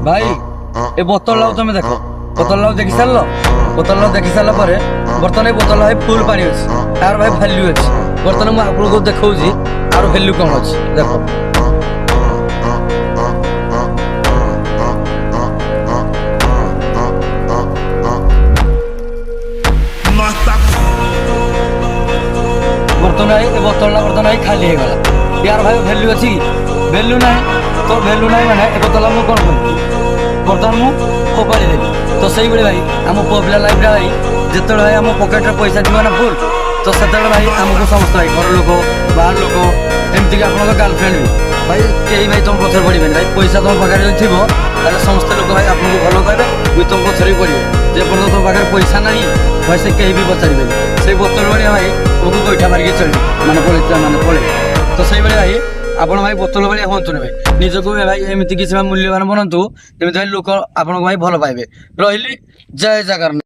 ভাই এই বোতল তুমি দেখো, বোতল দেখি সারল, বোতল দেখি সারা পরে বর্তমানে এই বোতল ভাই ফুল পানি ଅଛି, তার ভাই ভ্যাଲ୍ୟୁ ଅଛି। ବର୍ତ୍ତମାନ ମୁଁ ଆପଣଙ୍କୁ ଦେଖାଉଛି ଆର ଭ୍ୟାଲ୍ୟୁ କଣ ଅଛି ଦେଖ। ବର୍ତ୍ତମାନ ଭାଇ ଏ ବୋତଲଟା ବର୍ତ୍ତମାନ ଭାଇ ଖାଲି ହେଇଗଲା, ୟାର ଭାଇ ଭ୍ୟାଲ୍ୟୁ ଅଛି କି? ଭ୍ୟାଲ୍ୟୁ ନାହିଁ। ତ ଭ୍ୟାଲ୍ୟୁ ନାହିଁ ମାନେ ଏ ବୋତଲ ମୁଁ କଣ କରିବି, ବର୍ତ୍ତମାନ ମୁଁ ଫୋପାଡ଼ି ଦେବି। ତ ସେଇଭଳି ଭାଇ ଆମ ପୁଅ ପିଲା ଲାଇଫରେ ଭାଇ ଯେତେବେଳେ ଭାଇ ଆମ ପକେଟରେ ପଇସା ଥିବ ନା ଫୁଲ, ତ ସେତେବେଳେ ଭାଇ ଆମକୁ ସମସ୍ତେ ଭାଇ ଘର ଲୋକ, ବାହାର ଲୋକ, ଏମିତିକି ଆପଣଙ୍କ ଗାର୍ଲଫ୍ରେଣ୍ଡ ବି ଭାଇ କେହି ଭାଇ ତମ ପଛରେ ପଡ଼ିବେନି। ଭାଇ ପଇସା ତମ ପାଖରେ ଯଦି ଥିବ ତାହେଲେ ସମସ୍ତେ ଲୋକ ଭାଇ ଆପଣଙ୍କୁ ଭଲ କହିବେ, ବି ତମ ପଛରେ ବି ପଡ଼ିବେ। ଯେପର୍ଯ୍ୟନ୍ତ ତମ ପାଖରେ ପଇସା ନାହିଁ ଭାଇ ସେ କେହି ବି ପଚାରିବେନି। ସେଇ ବୋତଲ ଭଳିଆ ଭାଇ ତମକୁ ଗୋଇଠା ମାରିକି ଚଳିବେ, ମାନେ ପଳେଇବେ। ତ ସେଇଭଳି ଭାଇ ଆପଣ ଭାଇ ବୋତଲ ଭଳିଆ ହୁଅନ୍ତୁନି ଭାଇ, ନିଜକୁ ଭାଇ ଏମିତି କିଛି ମୂଲ୍ୟବାନ ବନାନ୍ତୁ ଯେମିତି ଭାଇ ଲୋକ ଆପଣଙ୍କୁ ଭାଇ ଭଲ ପାଇବେ। ରହିଲି, ଜୟ ଜଗନ୍ନାଥ।